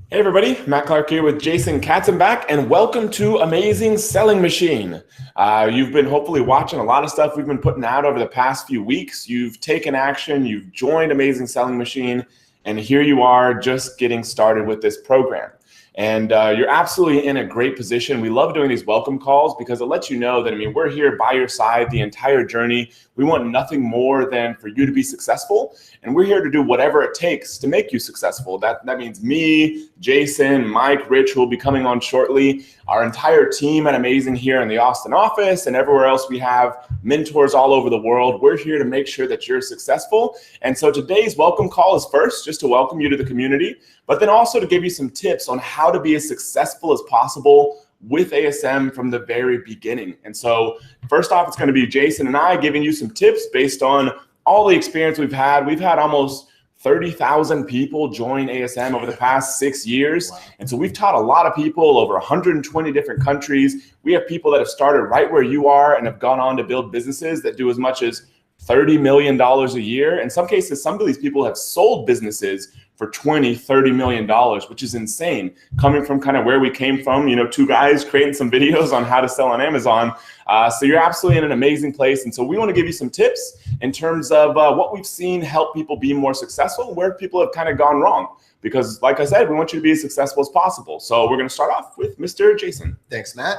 Hey everybody, Matt Clark here with Jason Katzenbach, and welcome to Amazing Selling Machine. You've been hopefully watching a lot of stuff we've been putting out over the past few weeks. You've taken action, you've joined Amazing Selling Machine, and here you are just getting started with this program. And you're absolutely in a great position. We love doing these welcome calls because it lets you know that, we're here by your side the entire journey. We want nothing more than for you to be successful. And we're here to do whatever it takes to make you successful. That means me, Jason, Mike, Rich, who will be coming on shortly, our entire team at Amazing here in the Austin office and everywhere else. We have mentors all over the world. We're here to make sure that you're successful. And so today's welcome call is first just to welcome you to the community, but then also to give you some tips on how to be as successful as possible with ASM from the very beginning. And so first off, it's going to be Jason and I giving you some tips based on all the experience we've had. We've had almost 30,000 people join ASM over the past 6 years. Wow. And so we've taught a lot of people over 120 different countries. We have people that have started right where you are and have gone on to build businesses that do as much as $30 million a year. In some cases, some of these people have sold businesses for $20-30 million, which is insane. Coming from kind of where we came from, two guys creating some videos on how to sell on Amazon. So you're absolutely in an amazing place. And so we want to give you some tips in terms of what we've seen help people be more successful, where people have kind of gone wrong. Because like I said, we want you to be as successful as possible. So we're going to start off with Mr. Jason. Thanks, Matt.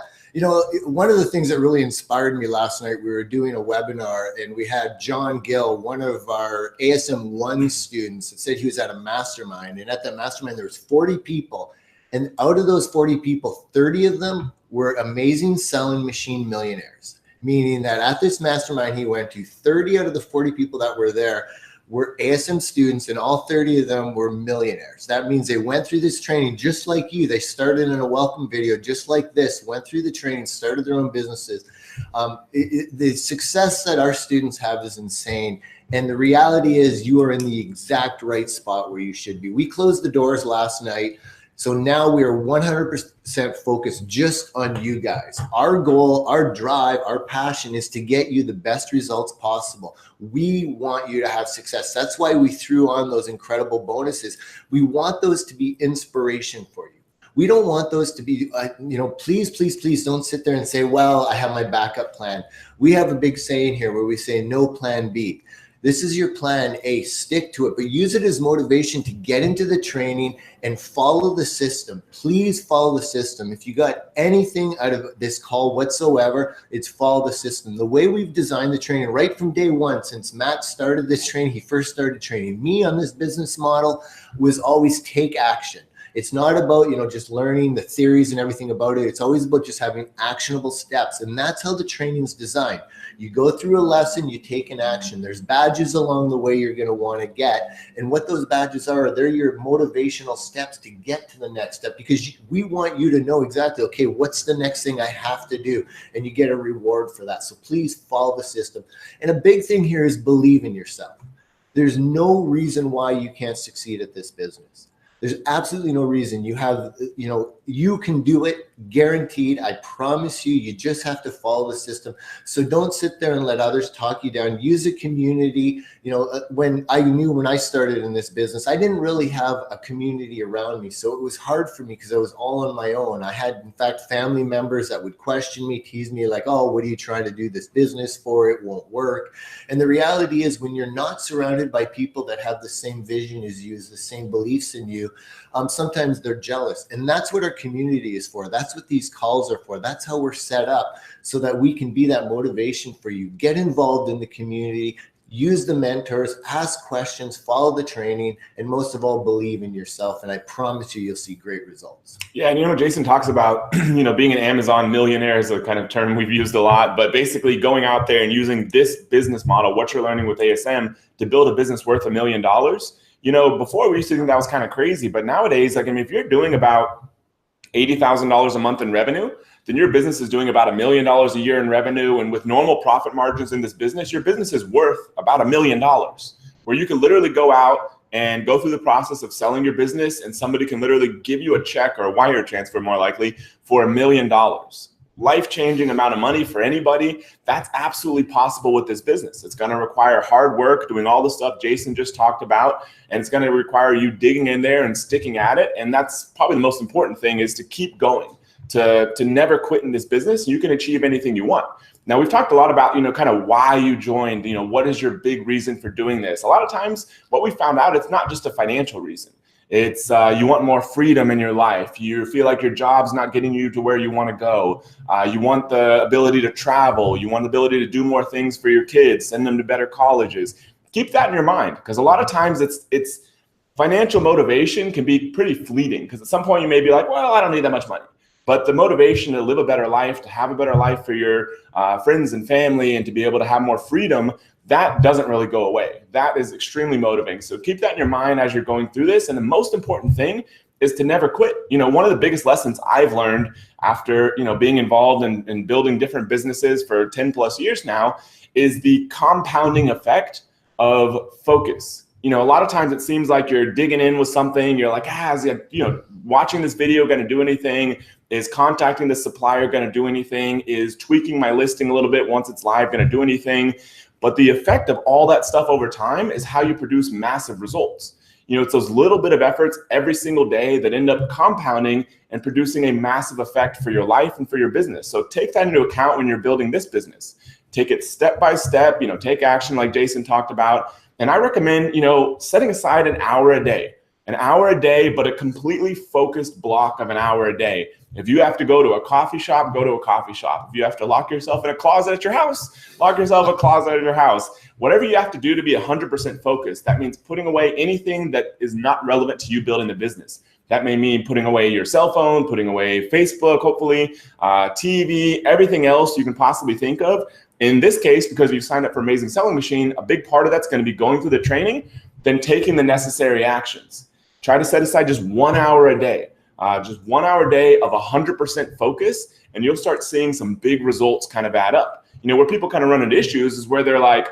One of the things that really inspired me last night, we were doing a webinar and we had John Gill, one of our ASM 1 students, that said he was at a mastermind. And at that mastermind, there was 40 people. And out of those 40 people, 30 of them were amazing selling machine millionaires, meaning that at this mastermind he went to, 30 out of the 40 people that were there were ASM students, and all 30 of them were millionaires. That means they went through this training just like you. They started in a welcome video just like this, went through the training, started their own businesses. The success that our students have is insane. And the reality is you are in the exact right spot where you should be. We closed the doors last night. So now we are 100% focused just on you guys. Our goal, our drive, our passion is to get you the best results possible. We want you to have success. That's why we threw on those incredible bonuses. We want those to be inspiration for you. We don't want those to be, please don't sit there and say, well, I have my backup plan. We have a big saying here where we say no plan B. This is your plan A, stick to it, but use it as motivation to get into the training and follow the system. Please follow the system. If you got anything out of this call whatsoever, it's follow the system. The way we've designed the training right from day one, since Matt started this training, he first started training me on this business model, was always take action. It's not about, just learning the theories and everything about it. It's always about just having actionable steps. And that's how the training is designed. You go through a lesson, you take an action. There's badges along the way you're going to want to get. And what those badges are, they're your motivational steps to get to the next step, because we want you to know exactly, okay, what's the next thing I have to do? And you get a reward for that. So please follow the system. And a big thing here is believe in yourself. There's no reason why you can't succeed at this business. There's absolutely no reason. You have, you can do it, guaranteed. I promise you, you just have to follow the system. So don't sit there and let others talk you down. Use a community. When I started in this business, I didn't really have a community around me. So it was hard for me because I was all on my own. I had, in fact, family members that would question me, tease me like, oh, what are you trying to do this business for? It won't work. And the reality is, when you're not surrounded by people that have the same vision as you, the same beliefs in you, sometimes they're jealous. And that's what our community is for. That's what these calls are for. That's how we're set up, so that we can be that motivation for you. Get involved in the community, use the mentors, ask questions, follow the training, and most of all, believe in yourself. And I promise you, you'll see great results. Yeah, and Jason talks about, being an Amazon millionaire is a kind of term we've used a lot, but basically going out there and using this business model, what you're learning with ASM, to build a business worth $1 million. Before we used to think that was kind of crazy, but nowadays, if you're doing about $80,000 a month in revenue, then your business is doing about $1 million a year in revenue. And with normal profit margins in this business, your business is worth about $1 million, where you can literally go out and go through the process of selling your business, and somebody can literally give you a check or a wire transfer, more likely, for $1 million. life-changing amount of money for anybody, that's absolutely possible with this business. It's going to require hard work, doing all the stuff Jason just talked about, and it's going to require you digging in there and sticking at it. And that's probably the most important thing, is to keep going, to never quit in this business. You can achieve anything you want. Now, we've talked a lot about, kind of why you joined, what is your big reason for doing this? A lot of times what we found out, it's not just a financial reason. It's you want more freedom in your life. You feel like your job's not getting you to where you want to go. You want the ability to travel. You want the ability to do more things for your kids, send them to better colleges. Keep that in your mind, because a lot of times it's financial motivation can be pretty fleeting, because at some point you may be like, well, I don't need that much money. But the motivation to live a better life, to have a better life for your friends and family, and to be able to have more freedom, that doesn't really go away. That is extremely motivating. So keep that in your mind as you're going through this. And the most important thing is to never quit. One of the biggest lessons I've learned after, being involved in building different businesses for 10 plus years now, is the compounding effect of focus. A lot of times it seems like you're digging in with something. You're like, is watching this video going to do anything? Is contacting the supplier going to do anything? Is tweaking my listing a little bit once it's live going to do anything? But the effect of all that stuff over time is how you produce massive results. It's those little bit of efforts every single day that end up compounding and producing a massive effect for your life and for your business. So take that into account when you're building this business. Take it step by step, take action like Jason talked about. And I recommend, setting aside an hour a day, but a completely focused block of an hour a day. If you have to go to a coffee shop, go to a coffee shop. If you have to lock yourself in a closet at your house, lock yourself in a closet at your house. Whatever you have to do to be 100% focused, that means putting away anything that is not relevant to you building the business. That may mean putting away your cell phone, putting away Facebook, hopefully, TV, everything else you can possibly think of. In this case, because you've signed up for Amazing Selling Machine, a big part of that's going to be going through the training, then taking the necessary actions. Try to set aside just 1 hour a day. Just 1 hour a day of 100% focus, and you'll start seeing some big results kind of add up. Where people kind of run into issues is where they're like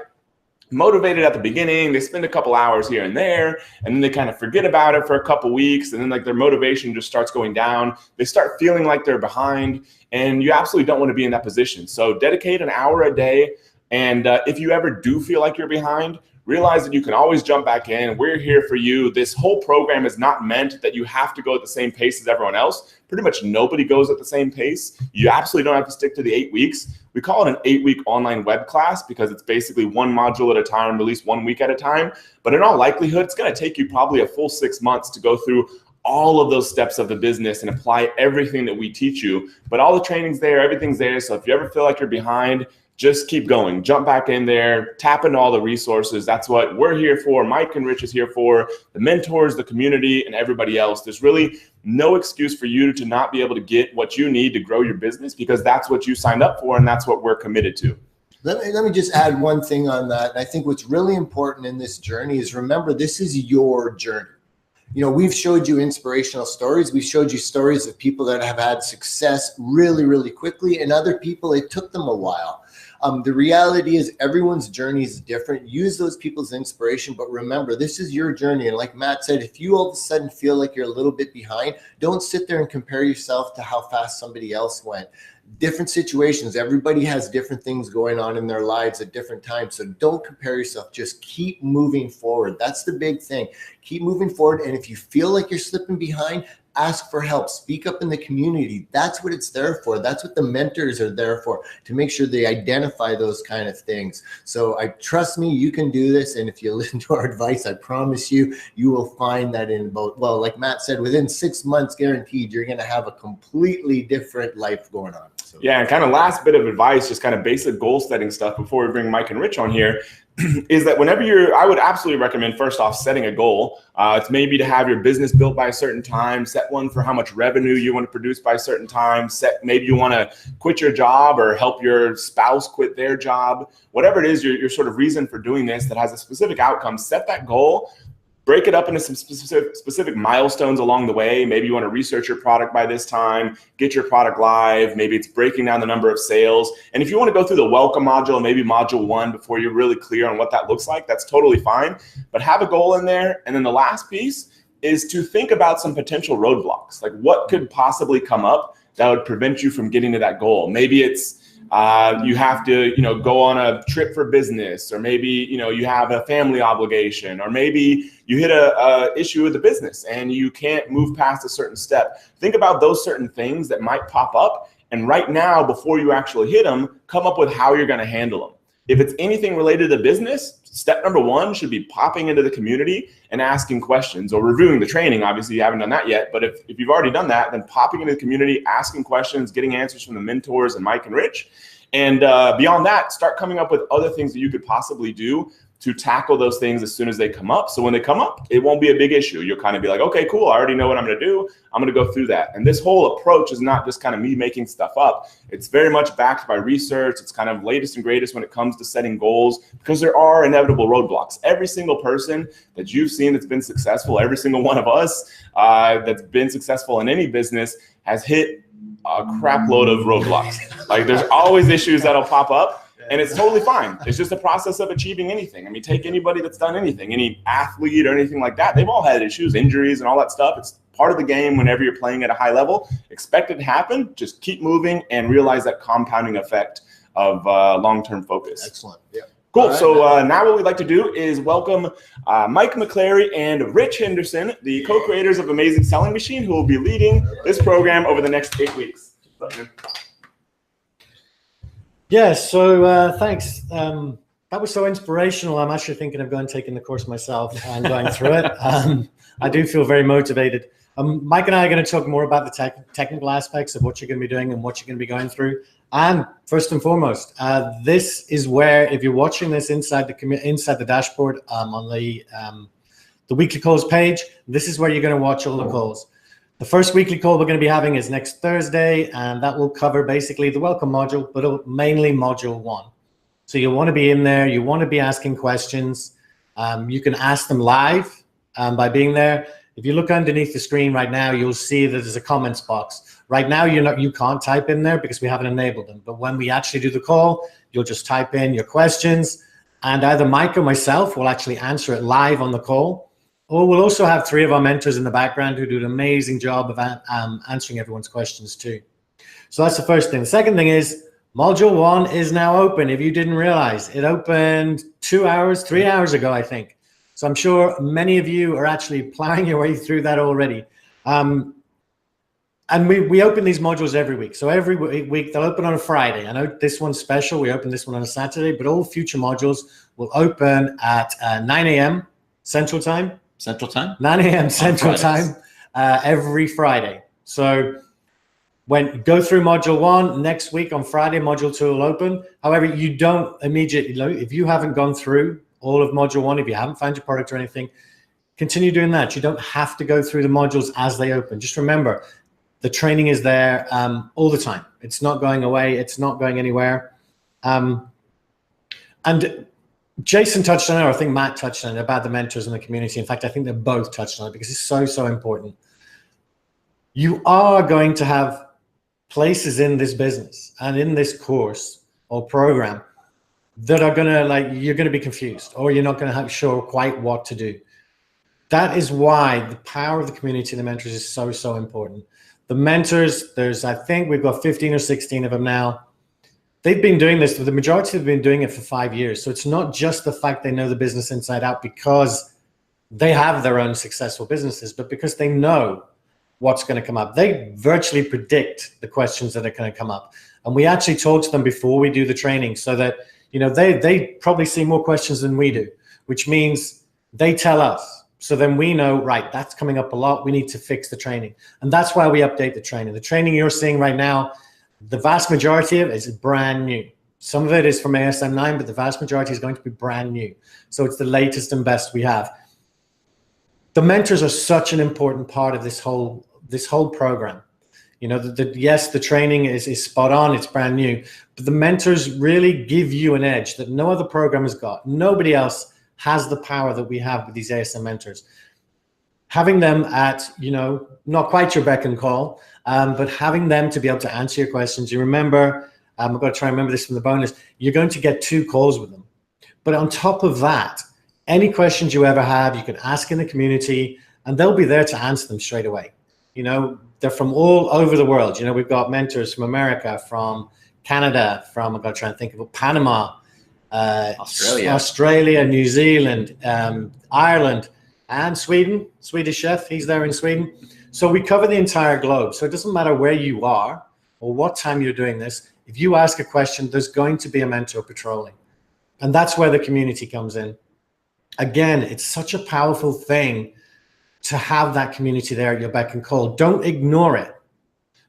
motivated at the beginning, they spend a couple hours here and there, and then they kind of forget about it for a couple weeks, and then like their motivation just starts going down. They start feeling like they're behind, and you absolutely don't want to be in that position. So dedicate an hour a day, and if you ever do feel like you're behind, realize that you can always jump back in. We're here for you. This whole program is not meant that you have to go at the same pace as everyone else. Pretty much nobody goes at the same pace. You absolutely don't have to stick to the 8 weeks. We call it an 8-week online web class because it's basically one module at a time, released 1 week at a time. But in all likelihood, it's going to take you probably a full 6 months to go through all of those steps of the business and apply everything that we teach you. But all the training's there, everything's there. So if you ever feel like you're behind, just keep going, jump back in there, tap into all the resources. That's what we're here for. Mike and Rich is here for, the mentors, the community, and everybody else. There's really no excuse for you to not be able to get what you need to grow your business, because that's what you signed up for and that's what we're committed to. Let me just add one thing on that. I think what's really important in this journey is, remember, this is your journey. We've showed you inspirational stories. We've showed you stories of people that have had success really, really quickly, and other people, it took them a while. The reality is everyone's journey is different. Use those people's inspiration, but remember, this is your journey. And like Matt said, if you all of a sudden feel like you're a little bit behind, don't sit there and compare yourself to how fast somebody else went. Different situations. Everybody has different things going on in their lives at different times. So don't compare yourself. Just keep moving forward. That's the big thing. Keep moving forward. And if you feel like you're slipping behind, ask for help. Speak up in the community. That's what it's there for. That's what the mentors are there for, to make sure they identify those kind of things. So trust me, you can do this. And if you listen to our advice, I promise you, you will find that in about, well, like Matt said, within 6 months, guaranteed, you're going to have a completely different life going on. So. Yeah, and kind of last bit of advice, just kind of basic goal setting stuff before we bring Mike and Rich on here, is that whenever I would absolutely recommend, first off, setting a goal. It's maybe to have your business built by a certain time, set one for how much revenue you want to produce by a certain time, maybe you want to quit your job or help your spouse quit their job, whatever it is, your sort of reason for doing this that has a specific outcome. Set that goal. Break it up into some specific milestones along the way. Maybe you want to research your product by this time, get your product live. Maybe it's breaking down the number of sales. And if you want to go through the welcome module, maybe module 1 before you're really clear on what that looks like, that's totally fine. But have a goal in there. And then the last piece is to think about some potential roadblocks. Like what could possibly come up that would prevent you from getting to that goal. Maybe it's you have to, go on a trip for business, or maybe, you have a family obligation, or maybe you hit a issue with the business and you can't move past a certain step. Think about those certain things that might pop up. And right now, before you actually hit them, come up with how you're going to handle them. If it's anything related to business, step number one should be popping into the community and asking questions, or reviewing the training. Obviously, you haven't done that yet, but if you've already done that, then popping into the community, asking questions, getting answers from the mentors and Mike and Rich. And beyond that, start coming up with other things that you could possibly do to tackle those things as soon as they come up. So when they come up, it won't be a big issue. You'll kind of be like, okay, cool, I already know what I'm going to do. I'm going to go through that. And this whole approach is not just kind of me making stuff up. It's very much backed by research. It's kind of latest and greatest when it comes to setting goals, because there are inevitable roadblocks. Every single person that you've seen that's been successful, every single one of us that's been successful in any business has hit a crap load of roadblocks. Like, there's always issues that'll pop up. And it's totally fine. It's just a process of achieving anything. I mean, take anybody that's done anything, any athlete or anything like that. They've all had issues, injuries, and all that stuff. It's part of the game whenever you're playing at a high level. Expect it to happen. Just keep moving and realize that compounding effect of long-term focus. Excellent. Yeah. Cool. Right, so now what we'd like to do is welcome Mike McClary and Rich Henderson, the co-creators of Amazing Selling Machine, who will be leading this program over the next 8 weeks. Yeah, so thanks. That was so inspirational. I'm actually thinking of going and taking the course myself and going through it. I do feel very motivated. Mike and I are going to talk more about the technical aspects of what you're going to be doing and what you're going to be going through. And first and foremost, this is where, if you're watching this inside the dashboard on the weekly calls page, this is where you're going to watch all the calls. The first weekly call we're going to be having is next Thursday, and that will cover basically the welcome module, but mainly module 1. So you want to be in there. You want to be asking questions. You can ask them live by being there. If you look underneath the screen right now, you'll see that there's a comments box. Right now, you can't type in there because we haven't enabled them. But when we actually do the call, you'll just type in your questions, and either Mike or myself will actually answer it live on the call. Or we'll also have 3 of our mentors in the background who do an amazing job of answering everyone's questions too. So that's the first thing. The second thing is module 1 is now open. If you didn't realize, it opened 3 hours ago, I think. So I'm sure many of you are actually plowing your way through that already. And we open these modules every week. So every week they'll open on a Friday. I know this one's special. We open this one on a Saturday, but all future modules will open at 9 a.m. Central Time. 9 a.m. Central Time every Friday. So go through module 1 next week on Friday, module 2 will open. However, you don't immediately, if you haven't gone through all of module 1, if you haven't found your product or anything, continue doing that. You don't have to go through the modules as they open. Just remember, the training is there all the time. It's not going away. It's not going anywhere. And Jason touched on it, or I think Matt touched on it, about the mentors in the community. In fact, I think they both touched on it because it's so, so important. You are going to have places in this business and in this course or program that are going to, you're going to be confused, or you're not going to sure quite what to do. That is why the power of the community and the mentors is so, so important. The mentors, I think we've got 15 or 16 of them now. They've been doing this, the majority have been doing it for 5 years. So it's not just the fact they know the business inside out because they have their own successful businesses, but because they know what's going to come up. They virtually predict the questions that are going to come up. And we actually talk to them before we do the training so that, they probably see more questions than we do, which means they tell us. So then we know, right, that's coming up a lot. We need to fix the training. And that's why we update the training. The training you're seeing right now, the vast majority of it is brand new. Some of it is from ASM 9, but the vast majority is going to be brand new. So it's the latest and best we have. The mentors are such an important part of this whole program. Yes, the training is spot on. It's brand new. But the mentors really give you an edge that no other program has got. Nobody else has the power that we have with these ASM mentors. Having them at, not quite your beck and call, but having them to be able to answer your questions. You remember, I've got to try and remember this from the bonus, you're going to get 2 calls with them. But on top of that, any questions you ever have, you can ask in the community, and they'll be there to answer them straight away. You know, they're from all over the world. You know, we've got mentors from America, from Canada, from, I've got to try and think of it, Panama, Australia, New Zealand, Ireland, and Sweden. Swedish chef, he's there in Sweden. So we cover the entire globe. So it doesn't matter where you are or what time you're doing this. If you ask a question, there's going to be a mentor patrolling. And that's where the community comes in. Again, it's such a powerful thing to have that community there at your beck and call. Don't ignore it.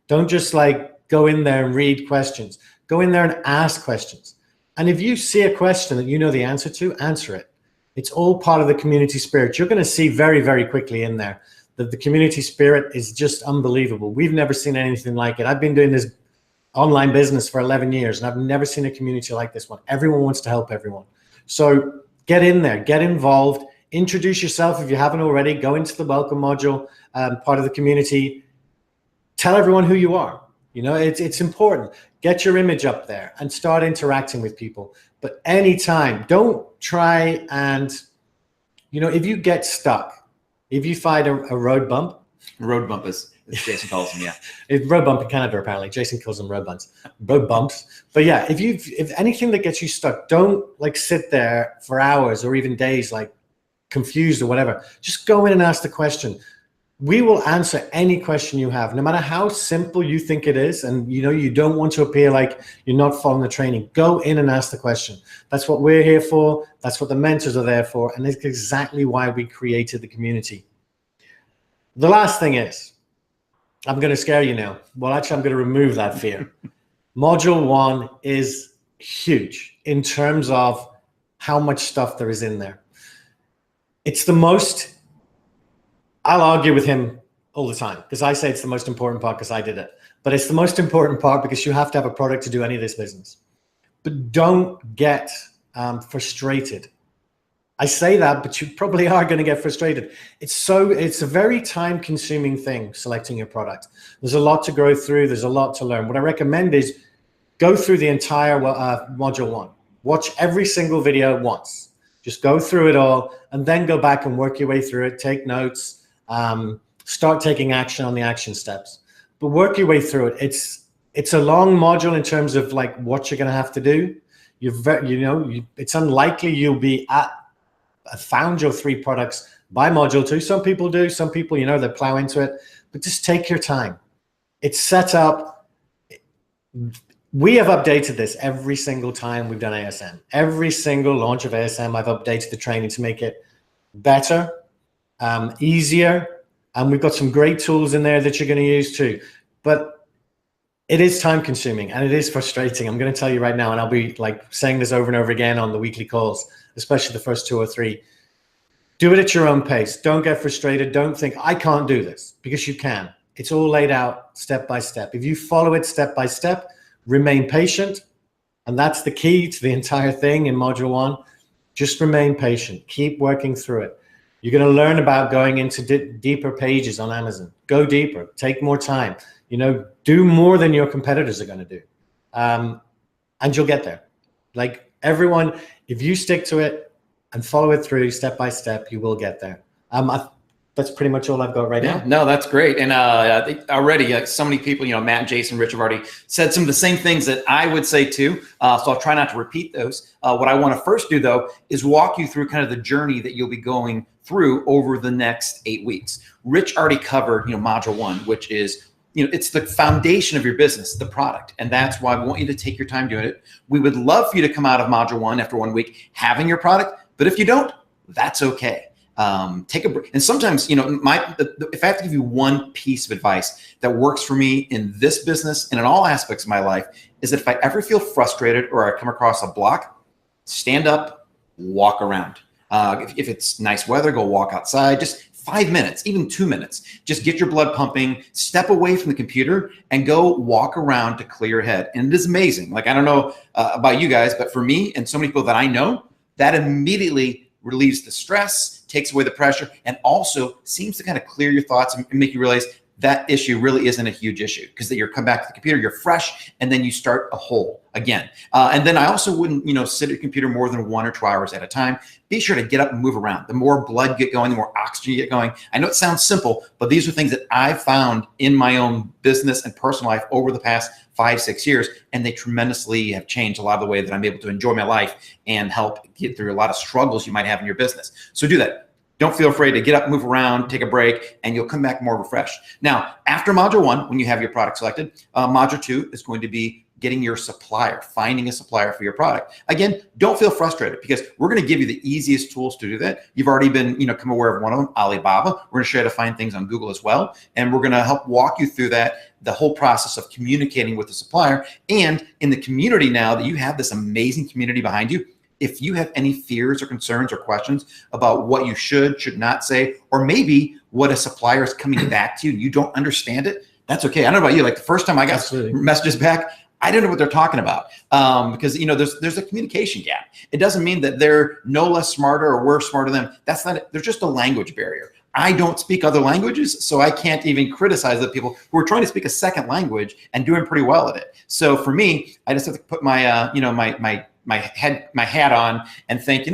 Don't just like go in there and read questions. Go in there and ask questions. And if you see a question that you know the answer to, answer it. It's all part of the community spirit. You're going to see very, very quickly in there that the community spirit is just unbelievable. We've never seen anything like it. I've been doing this online business for 11 years, and I've never seen a community like this one. Everyone wants to help everyone. So get in there, get involved, introduce yourself if you haven't already, go into the welcome module, part of the community, tell everyone who you are. You know, it's important. Get your image up there and start interacting with people. But anytime, don't try and, you know, if you get stuck, if you find a road bump. Road bump is Jason calls them, yeah. It's road bump in Canada, apparently. Jason calls them road bumps. Road bumps. But yeah, if anything that gets you stuck, don't like sit there for hours or even days like confused or whatever. Just go in and ask the question. We will answer any question you have, no matter how simple you think it is. And you know, you don't want to appear like you're not following the training. Go in and ask the question. That's what we're here for. That's what the mentors are there for. And it's exactly why we created the community. The last thing is, I'm going to scare you now. Well, actually, I'm going to remove that fear. Module 1 is huge in terms of how much stuff there is in there. It's the most, I'll argue with him all the time because I say it's the most important part because I did it. But it's the most important part because you have to have a product to do any of this business. But don't get frustrated. I say that, but you probably are going to get frustrated. It's a very time-consuming thing, selecting your product. There's a lot to go through. There's a lot to learn. What I recommend is go through the entire module 1. Watch every single video once. Just go through it all and then go back and work your way through it. Take notes. Start taking action on the action steps. But work your way through it. It's a long module in terms of like what you're going to have to do. It's unlikely you'll be found your 3 products by module 2. Some people do, some people, you know, they plow into it, but just take your time. It's set up. We have updated this every single time we've done ASM. Every single launch of ASM, I've updated the training to make it better, easier, and we've got some great tools in there that you're going to use too. But it is time consuming and it is frustrating. I'm going to tell you right now, and I'll be like saying this over and over again on the weekly calls, especially the first 2 or 3. Do it at your own pace. Don't get frustrated. Don't think, I can't do this, because you can. It's all laid out step by step. If you follow it step by step, remain patient. And that's the key to the entire thing in module 1. Just remain patient. Keep working through it. You're going to learn about going into deeper pages on Amazon. Go deeper. Take more time. You know, do more than your competitors are going to do. And you'll get there. Like everyone, if you stick to it and follow it through step by step, you will get there. That's pretty much all I've got right now. No, that's great. And I think already so many people, you know, Matt, Jason, Rich have already said some of the same things that I would say too. So I'll try not to repeat those. What I want to first do though, is walk you through kind of the journey that you'll be going through over the next 8 weeks. Rich already covered, you know, module 1, which is, you know, it's the foundation of your business, the product. And that's why we want you to take your time doing it. We would love for you to come out of module 1 after 1 week having your product, but if you don't, that's okay. Take a break. And sometimes, you know, if I have to give you one piece of advice that works for me in this business and in all aspects of my life, is that if I ever feel frustrated or I come across a block, stand up, walk around. If it's nice weather, go walk outside, just 5 minutes, even 2 minutes. Just get your blood pumping, step away from the computer and go walk around to clear your head. And it is amazing. Like, I don't know about you guys, but for me and so many people that I know, that immediately relieves the stress, takes away the pressure, and also seems to kind of clear your thoughts and make you realize that issue really isn't a huge issue because you come back to the computer, you're fresh, and then you start a whole again. And then I also wouldn't, sit at your computer more than 1 or 2 hours at a time. Be sure to get up and move around. The more blood get going, the more oxygen you get going. I know it sounds simple, but these are things that I've found in my own business and personal life over the past 5-6 years, and they tremendously have changed a lot of the way that I'm able to enjoy my life and help get through a lot of struggles you might have in your business. So do that. Don't feel afraid to get up, move around, take a break, and you'll come back more refreshed. Now, after module 1, when you have your product selected, module 2 is going to be getting your supplier, finding a supplier for your product. Again, don't feel frustrated because we're going to give you the easiest tools to do that. You've already been, come aware of one of them, Alibaba. We're going to show you how to find things on Google as well. And we're going to help walk you through the whole process of communicating with the supplier. And in the community now that you have this amazing community behind you, if you have any fears or concerns or questions about what you should not say, or maybe what a supplier is coming back to you and you don't understand it, that's okay. I don't know about you. Like the first time I got messages back, I didn't know what they're talking about because there's a communication gap. It doesn't mean that they're no less smarter or we're smarter than them. That's not it. There's just a language barrier. I don't speak other languages, so I can't even criticize the people who are trying to speak a second language and doing pretty well at it. So for me, I just have to put my my hat on and think,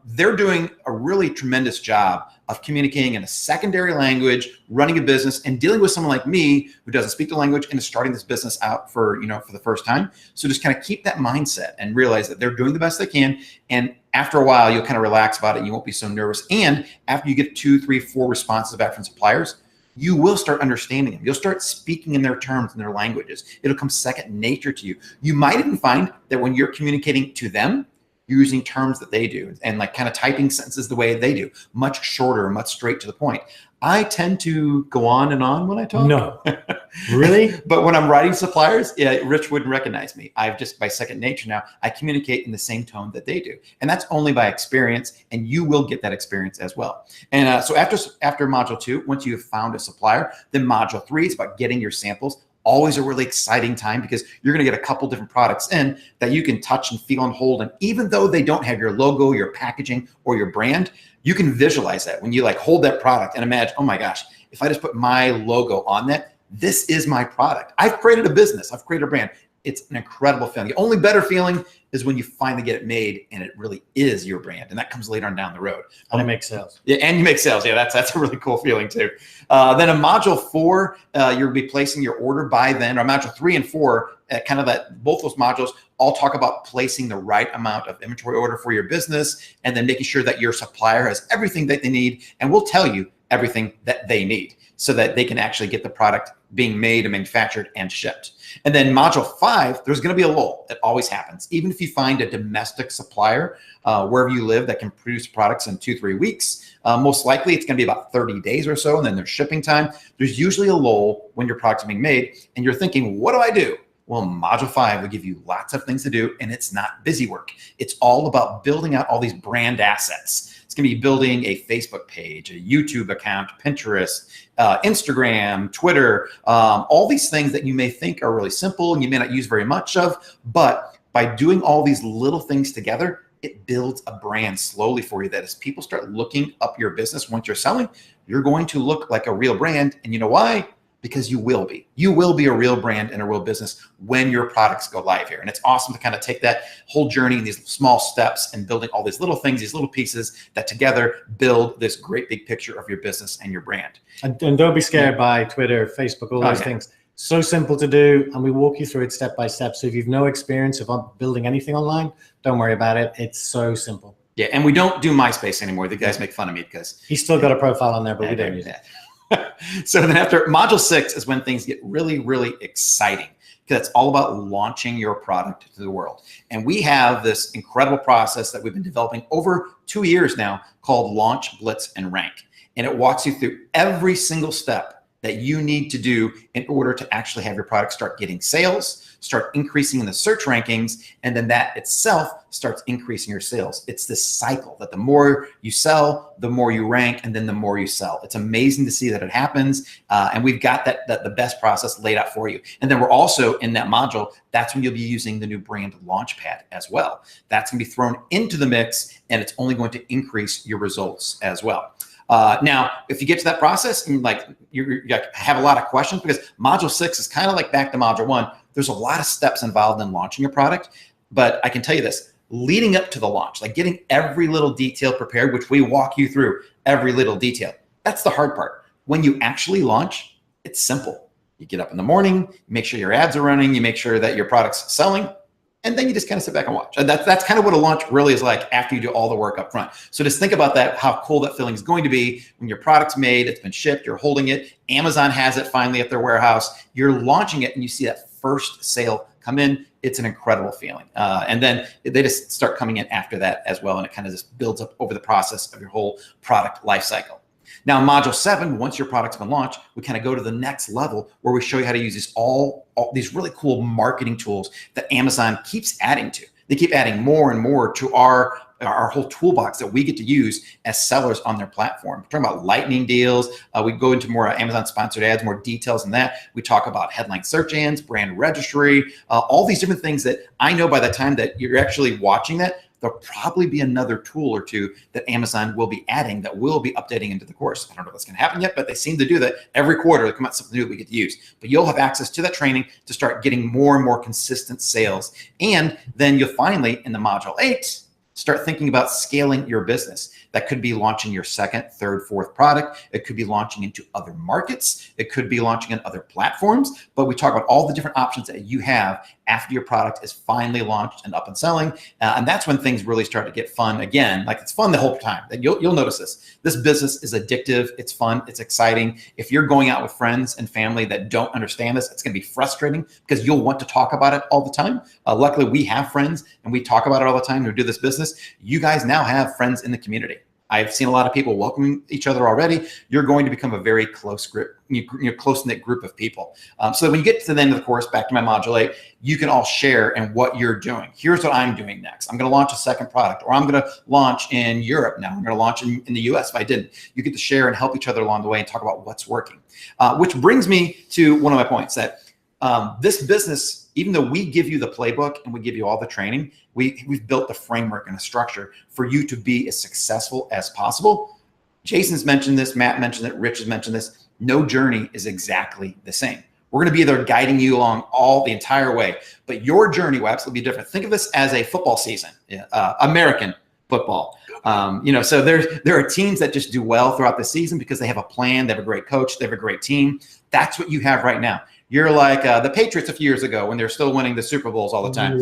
they're doing a really tremendous job of communicating in a secondary language, running a business, and dealing with someone like me who doesn't speak the language and is starting this business out for the first time. So just kind of keep that mindset and realize that they're doing the best they can. And after a while, you'll kind of relax about it. And you won't be so nervous. And after you get 2, 3, 4 responses back from suppliers, you will start understanding them. You'll start speaking in their terms and their languages. It'll come second nature to you. You might even find that when you're communicating to them, you're using terms that they do and like kind of typing sentences the way they do, much shorter, much straight to the point. I tend to go on and on when I talk. No, really? But when I'm writing suppliers, Rich wouldn't recognize me. by second nature now, I communicate in the same tone that they do. And that's only by experience, and you will get that experience as well. And so after module 2, once you have found a supplier, then module 3 is about getting your samples. Always a really exciting time because you're going to get a couple different products in that you can touch and feel and hold. And even though they don't have your logo, your packaging, or your brand, you can visualize that when you hold that product and imagine, oh my gosh, if I just put my logo on that, this is my product. I've created a business. I've created a brand. It's an incredible feeling. The only better feeling is when you finally get it made and it really is your brand. And that comes later on down the road. And it makes sales. Yeah, and you make sales. Yeah, that's a really cool feeling too. Then in module 4, you'll be placing your order by then, or module 3 and 4, both those modules all talk about placing the right amount of inventory order for your business and then making sure that your supplier has everything that they need and will tell you everything that they need so that they can actually get the product being made and manufactured and shipped. And then module 5, there's going to be a lull. It always happens. Even if you find a domestic supplier wherever you live that can produce products in 2-3 weeks, most likely it's going to be about 30 days or so, and then there's shipping time. There's usually a lull when your product's being made, and you're thinking, what do I do? Well, module 5 will give you lots of things to do, and it's not busy work. It's all about building out all these brand assets. It's going to be building a Facebook page, a YouTube account, Pinterest, Instagram, Twitter, all these things that you may think are really simple and you may not use very much of, but by doing all these little things together, it builds a brand slowly for you that as people start looking up your business once you're selling, you're going to look like a real brand. And you know why? Because you will be. You will be a real brand and a real business when your products go live here. And it's awesome to kind of take that whole journey in these small steps and building all these little things, these little pieces that together build this great big picture of your business and your brand. And don't be scared by Twitter, Facebook, all those things. So simple to do, and we walk you through it step by step. So if you've no experience of building anything online, don't worry about it. It's so simple. Yeah, and we don't do MySpace anymore. The guys make fun of me because he's still got a profile on there, but we don't use it. So then after module 6 is when things get really, really exciting because it's all about launching your product to the world. And we have this incredible process that we've been developing over 2 years now called Launch, Blitz, and Rank. And it walks you through every single step that you need to do in order to actually have your product start getting sales, start increasing in the search rankings, and then that itself starts increasing your sales. It's this cycle that the more you sell, the more you rank, and then the more you sell. It's amazing to see that it happens, and we've got the best process laid out for you. And then we're also in that module, that's when you'll be using the new brand Launchpad as well. That's gonna be thrown into the mix, and it's only going to increase your results as well. Now, if you get to that process and like you have a lot of questions, because module 6 is kind of like back to module 1, there's a lot of steps involved in launching a product. But I can tell you this, leading up to the launch, like getting every little detail prepared, which we walk you through every little detail. That's the hard part. When you actually launch, it's simple. You get up in the morning, you make sure your ads are running, you make sure that your product's selling, and then you just kind of sit back and watch. And that's kind of what a launch really is like after you do all the work up front. So just think about that, how cool that feeling is going to be when your product's made, it's been shipped, you're holding it, Amazon has it finally at their warehouse, you're launching it, and you see that first sale come in. It's an incredible feeling. And then they just start coming in after that as well. And it kind of just builds up over the process of your whole product life cycle. Now, in module 7, once your product's been launched, we kind of go to the next level where we show you how to use this all these really cool marketing tools that Amazon keeps adding to. They keep adding more and more to our whole toolbox that we get to use as sellers on their platform. We're talking about lightning deals. We go into more Amazon sponsored ads, more details than that. We talk about headline search engines, brand registry, all these different things that I know by the time that you're actually watching that, there'll probably be another tool or two that Amazon will be adding that will be updating into the course. I don't know if that's going to happen yet, but they seem to do that every quarter. They come out with something new that we get to use. But you'll have access to that training to start getting more and more consistent sales. And then you'll finally, in the module 8, start thinking about scaling your business. That could be launching your second, third, fourth product. It could be launching into other markets. It could be launching on other platforms. But we talk about all the different options that you have after your product is finally launched and up and selling. And that's when things really start to get fun again. Like it's fun the whole time. And you'll notice this. This business is addictive. It's fun. It's exciting. If you're going out with friends and family that don't understand this, it's going to be frustrating because you'll want to talk about it all the time. Luckily, we have friends and we talk about it all the time who do this business. You guys now have friends in the community. I've seen a lot of people welcoming each other already. You're going to become a very close-knit group of people. So when you get to the end of the course, back to my module 8, you can all share in what you're doing. Here's what I'm doing next. I'm going to launch a second product, or I'm going to launch in Europe now. I'm going to launch in the US if I didn't. You get to share and help each other along the way and talk about what's working. Which brings me to one of my points that this business, even though we give you the playbook and we give you all the training, we've built the framework and a structure for you to be as successful as possible. Jason's mentioned this, Matt mentioned it, Rich has mentioned this. No journey is exactly the same. We're going to be there guiding you along all the entire way, but your journey will absolutely be different. Think of this as a football season, American football. So there are teams that just do well throughout the season because they have a plan, they have a great coach, they have a great team. That's what you have right now. You're like the Patriots a few years ago when they're still winning the Super Bowls all the time.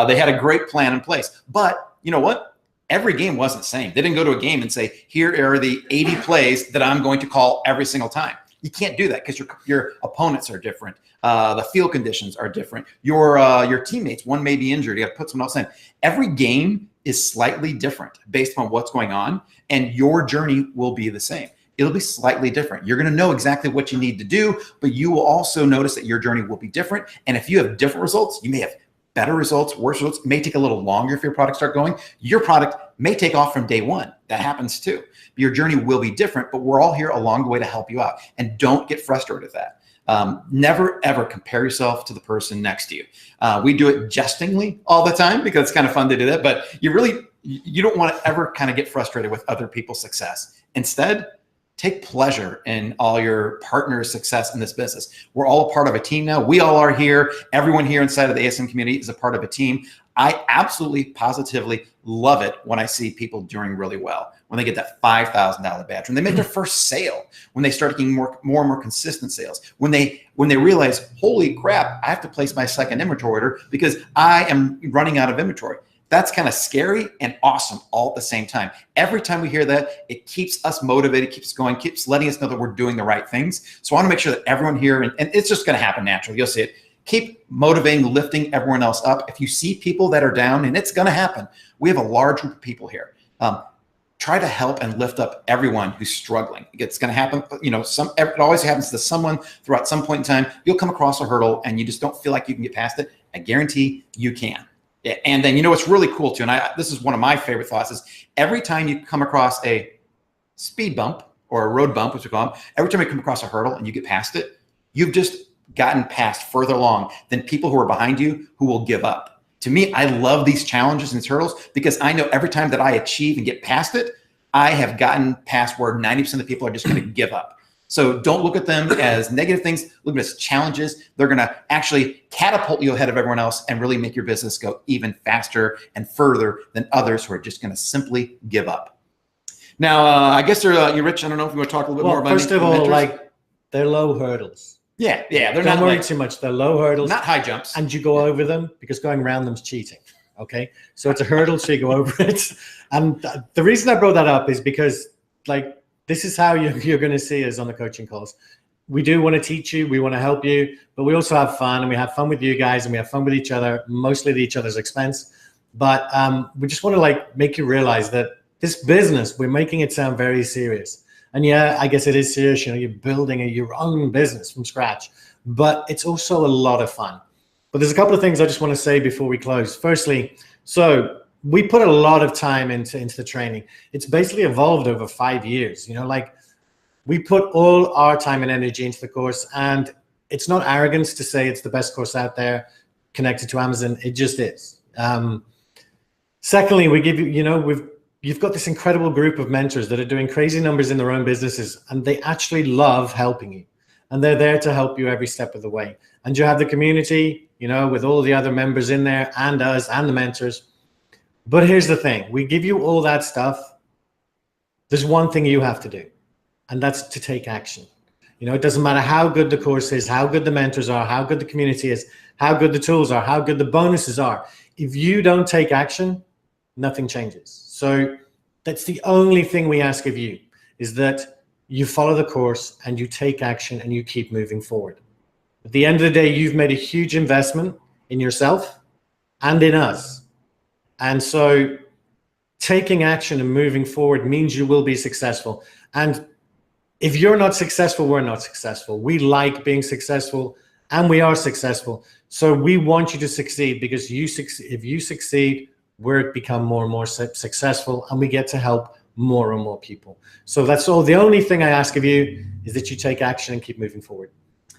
They had a great plan in place. But you know what? Every game wasn't the same. They didn't go to a game and say, here are the 80 plays that I'm going to call every single time. You can't do that because your opponents are different. The field conditions are different. Your teammates, one may be injured. You got to put someone else in. Every game is slightly different based on what's going on, and your journey will be the same. It'll be slightly different. You're going to know exactly what you need to do, but you will also notice that your journey will be different. And if you have different results, you may have better results, worse results. It may take a little longer if your product starts going. Your product may take off from day one. That happens too. Your journey will be different, but we're all here along the way to help you out. And don't get frustrated with that. Never, ever compare yourself to the person next to you. We do it jestingly all the time because it's kind of fun to do that, but you don't want to ever kind of get frustrated with other people's success. Instead, take pleasure in all your partners' success in this business. We're all a part of a team now. We all are here. Everyone here inside of the ASM community is a part of a team. I absolutely, positively love it when I see people doing really well, when they get that $5,000 badge, when they make their first sale, when they start getting more and more consistent sales, when they realize, holy crap, I have to place my second inventory order because I am running out of inventory. That's kind of scary and awesome all at the same time. Every time we hear that, it keeps us motivated, keeps us going, keeps letting us know that we're doing the right things. So I want to make sure that everyone here, and it's just going to happen naturally, you'll see it, keep motivating, lifting everyone else up. If you see people that are down, and it's going to happen, we have a large group of people here. Try to help and lift up everyone who's struggling. It's going to happen. It always happens to someone throughout some point in time. You'll come across a hurdle and you just don't feel like you can get past it. I guarantee you can. And then, what's really cool too, and this is one of my favorite thoughts, is every time you come across a speed bump or a road bump, which we call them, every time you come across a hurdle and you get past it, you've just gotten past further along than people who are behind you who will give up. To me, I love these challenges and these hurdles because I know every time that I achieve and get past it, I have gotten past where 90% of the people are just going to give up. So don't look at them as negative things. Look at them as challenges. They're going to actually catapult you ahead of everyone else and really make your business go even faster and further than others who are just going to simply give up. Now, I guess you're Rich. I don't know if you want to talk a little bit more about first of all, like they're low hurdles. Yeah, they're Don't not worry like, too much. They're low hurdles, not high jumps. and you go over them because going around them's cheating. Okay, so it's a hurdle, so you go over it. And the reason I brought that up is because like this is how you're going to see us on the coaching calls. We do want to teach you, we want to help you, but we also have fun, and we have fun with you guys, and we have fun with each other, mostly at each other's expense. But we just want to like make you realize that this business, we're making it sound very serious. And yeah, I guess it is serious. You know, you're building your own business from scratch, but it's also a lot of fun. But there's a couple of things I just want to say before we close. Firstly, so we put a lot of time into the training. It's basically evolved over 5 years. You know, like we put all our time and energy into the course, and it's not arrogance to say it's the best course out there connected to Amazon. It just is. Secondly, we give you, you know, you've got this incredible group of mentors that are doing crazy numbers in their own businesses, and they actually love helping you, and they're there to help you every step of the way. And you have the community, you know, with all the other members in there and us and the mentors. But here's the thing, we give you all that stuff. There's one thing you have to do, and that's to take action. You know, it doesn't matter how good the course is, how good the mentors are, how good the community is, how good the tools are, how good the bonuses are. If you don't take action, nothing changes. So that's the only thing we ask of you, is that you follow the course and you take action and you keep moving forward. At the end of the day, you've made a huge investment in yourself and in us. And so taking action and moving forward means you will be successful. And if you're not successful, we're not successful. We like being successful, and we are successful. So we want you to succeed, because if you succeed, we're become more and more successful, and we get to help more and more people. So that's all. The only thing I ask of you is that you take action and keep moving forward.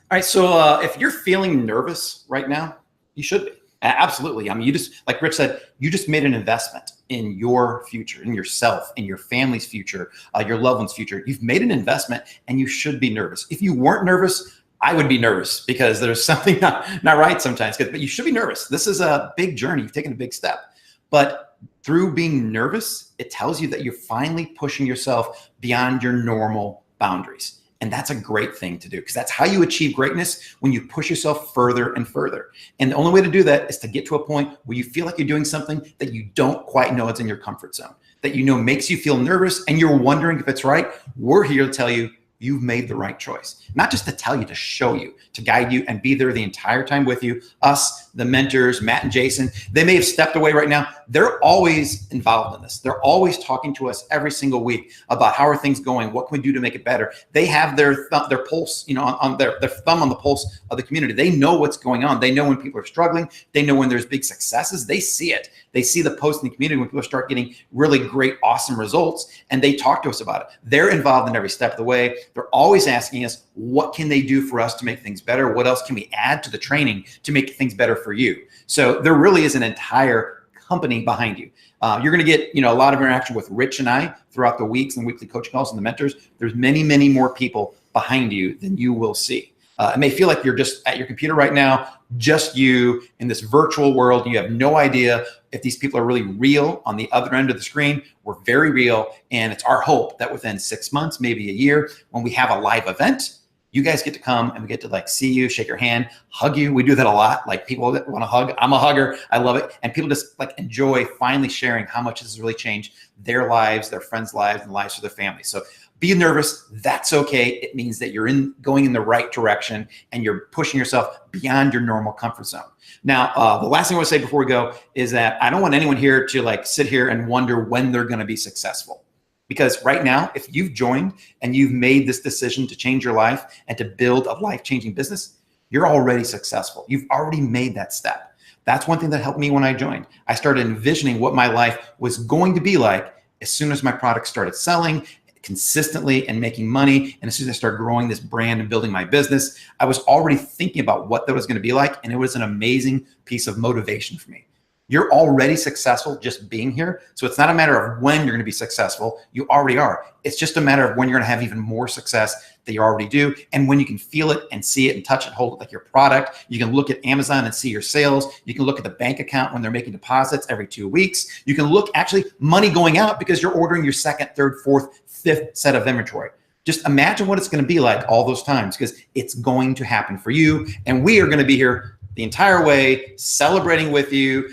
All right. So if you're feeling nervous right now, you should be. Absolutely. I mean, you just, like Rich said, you just made an investment in your future, in yourself, in your family's future, your loved one's future. You've made an investment, and you should be nervous. If you weren't nervous, I would be nervous, because there's something not right sometimes. But you should be nervous. This is a big journey. You've taken a big step. But through being nervous, it tells you that you're finally pushing yourself beyond your normal boundaries. And that's a great thing to do, because that's how you achieve greatness, when you push yourself further and further. And the only way to do that is to get to a point where you feel like you're doing something that you don't quite know it's in your comfort zone, that you know makes you feel nervous and you're wondering if it's right. We're here to tell you you've made the right choice. Not just to tell you, to show you, to guide you, and be there the entire time with you. Us, the mentors, Matt and Jason, they may have stepped away right now. They're always involved in this. They're always talking to us every single week about how are things going, what can we do to make it better. They have their pulse, you know, on their thumb on the pulse of the community. They know what's going on. They know when people are struggling. They know when there's big successes. They see it. They see the post in the community when people start getting really great, awesome results, and they talk to us about it. They're involved in every step of the way. They're always asking us, what can they do for us to make things better? What else can we add to the training to make things better for you? So there really is an entire company behind you. You're going to get, you know, a lot of interaction with Rich and I throughout the weeks and weekly coaching calls and the mentors. There's many, many more people behind you than you will see. It may feel like you're just at your computer right now, just you in this virtual world. You have no idea if these people are really real on the other end of the screen. We're very real. And it's our hope that within 6 months, maybe a year, when we have a live event, you guys get to come and we get to like see you, shake your hand, hug you. We do that a lot. Like people that want to hug. I'm a hugger. I love it. And people just like enjoy finally sharing how much this has really changed their lives, their friends' lives, and the lives of their families. So be nervous. That's okay. It means that you're going in the right direction and you're pushing yourself beyond your normal comfort zone. Now, the last thing I want to say before we go is that I don't want anyone here to like sit here and wonder when they're going to be successful. Because right now, if you've joined and you've made this decision to change your life and to build a life-changing business, you're already successful. You've already made that step. That's one thing that helped me when I joined. I started envisioning what my life was going to be like as soon as my product started selling consistently and making money. And as soon as I started growing this brand and building my business, I was already thinking about what that was going to be like. And it was an amazing piece of motivation for me. You're already successful just being here. So it's not a matter of when you're going to be successful. You already are. It's just a matter of when you're going to have even more success that you already do. And when you can feel it and see it and touch it, hold it like your product. You can look at Amazon and see your sales. You can look at the bank account when they're making deposits every 2 weeks. You can look actually money going out because you're ordering your second, third, fourth, fifth set of inventory. Just imagine what it's going to be like all those times, because it's going to happen for you. And we are going to be here the entire way, celebrating with you,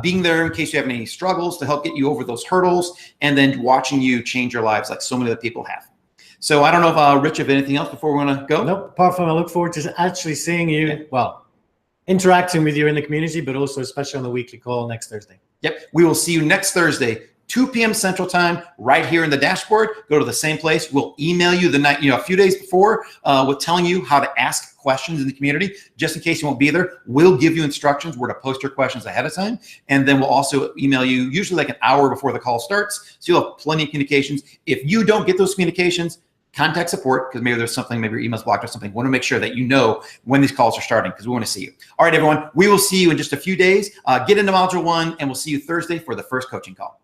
being there in case you have any struggles to help get you over those hurdles, and then watching you change your lives like so many other people have. So I don't know if Rich, have anything else before we want to go? Nope. Apart from I look forward to actually seeing you, well, interacting with you in the community, but also especially on the weekly call next Thursday. Yep. We will see you next Thursday, 2 p.m. Central Time, right here in the dashboard. Go to the same place. We'll email you the night, a few days before, with telling you how to ask questions in the community, just in case you won't be there. We'll give you instructions where to post your questions ahead of time, and then we'll also email you usually like an hour before the call starts, so you'll have plenty of communications. If you don't get those communications, contact support, because maybe there's something, maybe your email's blocked or something. We want to make sure that you know when these calls are starting, because we want to see you. All right, everyone, we will see you in just a few days. Get into Module 1, and we'll see you Thursday for the first coaching call.